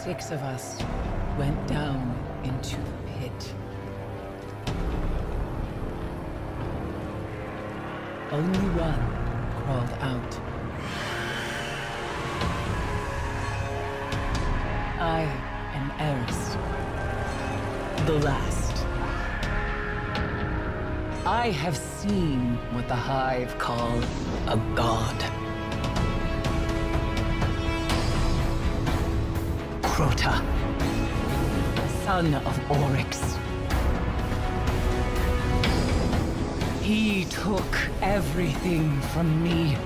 6 of us went down into the pit. Only one crawled out. I am Eris, the last. I have seen what the Hive call a god. Crota, son of Oryx. He took everything from me.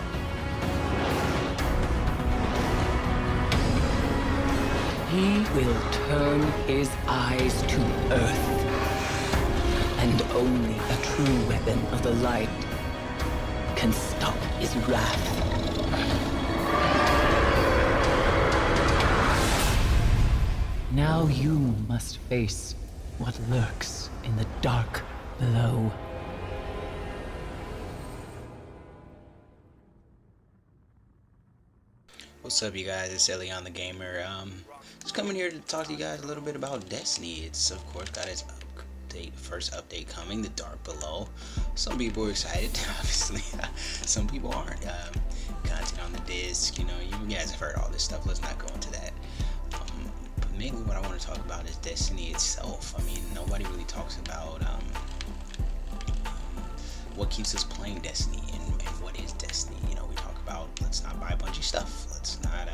He will turn his eyes to Earth. And only a true weapon of the light can stop his wrath. Now you must face what lurks in the dark below. What's up, you guys? It's EleyonTheGamer. Just coming here to talk to you guys a little bit about Destiny. It's of course got its first update coming, the Dark Below. Some people are excited, obviously. Some people aren't. Content on the disc, you guys have heard all this stuff. Let's not go into that. But mainly what I want to talk about is Destiny itself. I mean, nobody really talks about what keeps us playing Destiny and what is Destiny. We talk about let's not buy a bunch of stuff. Let's not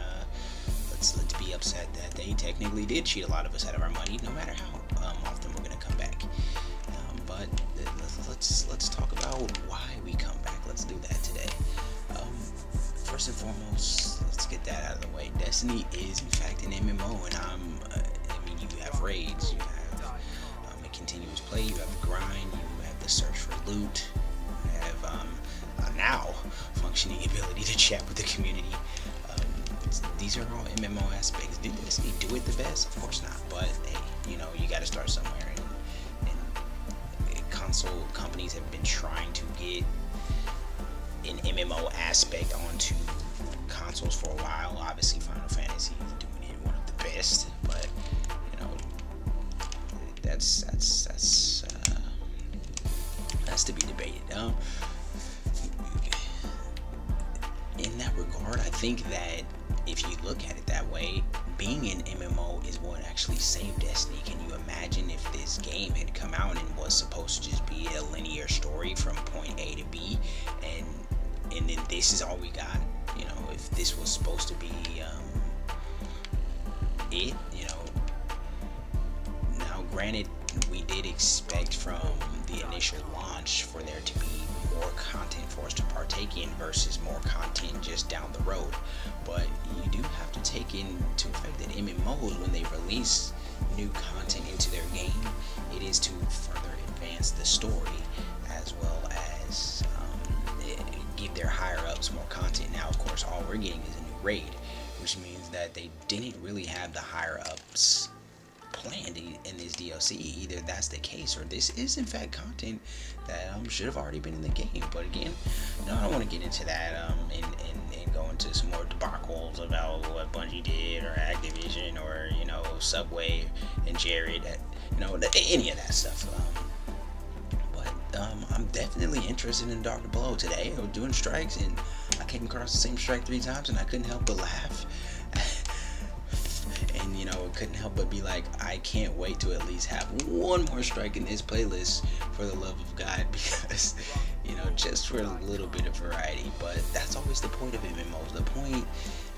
let's be upset that they technically did cheat a lot of us out of our money, no matter how often we're gonna come back. But let's talk about why we come back. Let's do that today. First and foremost, let's get that out of the way. Destiny is in fact an MMO, and I mean, you have raids, you have a continuous play, you have the grind, you have the search for loot, you have a now functioning ability to chat with the community. These are all MMO aspects. Did Destiny do it the best? Of course not. But hey, you got to start somewhere. And console companies have been trying to get an MMO aspect onto consoles for a while. Obviously, Final Fantasy is doing it one of the best. But that's to be debated. In that regard, I think that if you look at it that way, being an MMO is what actually saved Destiny. Can you imagine if this game had come out and was supposed to just be a linear story from point A to B, and then this is all we got? If this was supposed to be it, now granted, we did expect from the initial launch for there to be more content for us to partake in versus more content just down the road. But you do have to take into effect that MMOs, when they release new content into their game, it is to further advance the story as well as give their higher ups more content. Now, of course, all we're getting is a new raid, which means that they didn't really have the higher ups planned in this DLC. Either that's the case, or this is in fact content that should have already been in the game. But again, I don't want to get into that and go into some more debacles about what Bungie did or Activision or Subway and Jared, any of that stuff. I'm definitely interested in Dark Below today. I was doing strikes and I came across the same strike 3 times and I couldn't help but laugh. And couldn't help but be like, I can't wait to at least have one more strike in this playlist, for the love of God, because just for a little bit of variety. But that's always the point of MMOs. The point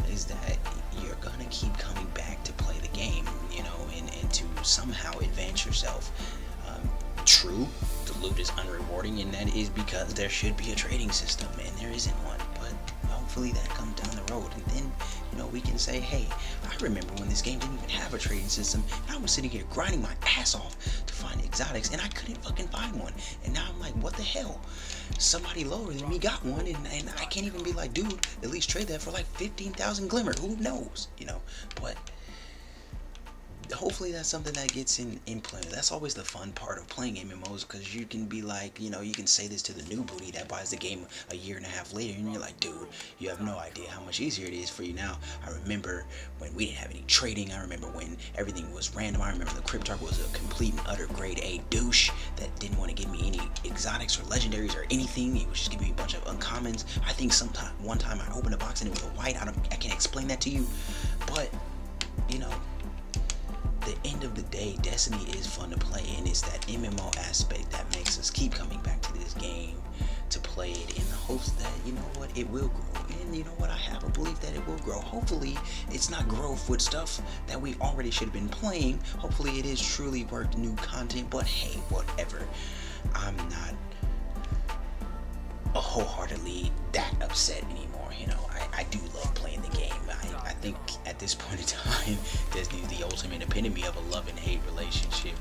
is that you're gonna keep coming back to play the game, and to somehow advance yourself. True, the loot is unrewarding, and that is because there should be a trading system, and there isn't one. But hopefully that comes down the road, and then we can say, hey, I remember when this game didn't even have a trading system, and I was sitting here grinding my ass off to find exotics, and I couldn't fucking find one. And now I'm like, what the hell? Somebody lower than me got one, and I can't even be like, dude, at least trade that for like 15,000 glimmer. Who knows? But hopefully that's something that gets implemented. That's always the fun part of playing MMOs, because you can be like, you know, you can say this to the new booty that buys the game a year and a half later, and you're like, dude, you have no idea how much easier it is for you now. I remember when we didn't have any trading. I remember when everything was random. I remember the Cryptarch was a complete and utter grade A douche that didn't want to give me any exotics or legendaries or anything. He was just giving me a bunch of uncommons. I think one time I opened a box and it was a white. I can't explain that to you, but you know, the end of the day, Destiny is fun to play, and it's that MMO aspect that makes us keep coming back to this game to play it in the hopes that, you know what, it will grow. And you know what, I have a belief that it will grow. Hopefully it's not growth with stuff that we already should have been playing. Hopefully it is truly worth new content, but hey, whatever. I'm not wholeheartedly that upset anymore. You know, I do love playing the game. I think at this point in time, Disney's the ultimate epitome of a love and hate relationship.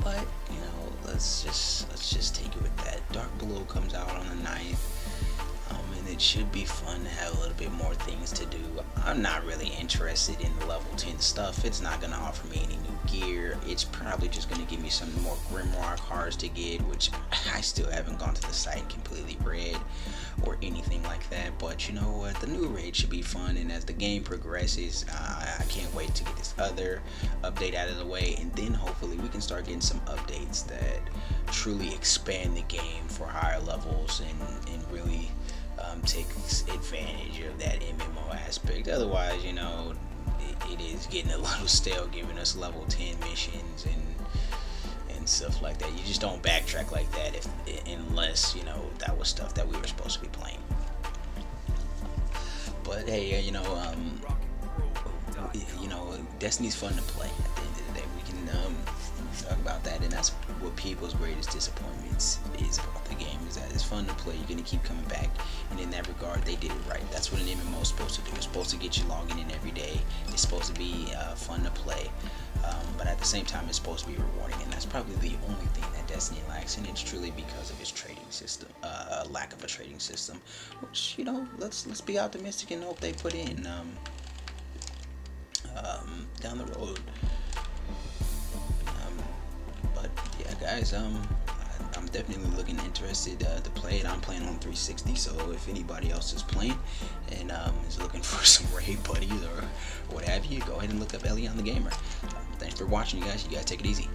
But you know, let's just take it with that. Dark Below comes out on the 9th. And it should be fun to have a little bit more things to do. I'm not really interested in the level 10 stuff. It's not going to offer me any new gear. It's probably just going to give me some more Grimoire cards to get, which I still haven't gone to the site and completely read or anything like that. But you know what? The new raid should be fun, and as the game progresses, I can't wait to get this other update out of the way, and then hopefully we can start getting some updates that truly expand the game for higher levels and really take advantage of that MMO aspect. Otherwise, you know, it is getting a little stale, giving us level 10 missions and stuff like that. You just don't backtrack like that unless, you know, that was stuff that we were supposed to be playing. But hey, you know, Destiny's fun to play. At the end of the day, we can talk about that, and that's what people's greatest disappointments is about the game, is that it's fun to play. You're gonna keep coming back, and in that regard, they did it right. That's what an MMO is supposed to do. It's supposed to get you logging in every day. It's supposed to be fun to play, but at the same time, it's supposed to be rewarding, and that's probably the only thing that Destiny lacks, and it's truly because of its trading system, lack of a trading system. Which, you know, let's be optimistic and hope they put in down the road. But yeah, guys, I'm definitely interested to play it. I'm playing on 360, so if anybody else is playing and is looking for some raid buddies or what have you, go ahead and look up EleyonTheGamer. Thanks for watching, you guys. You guys take it easy.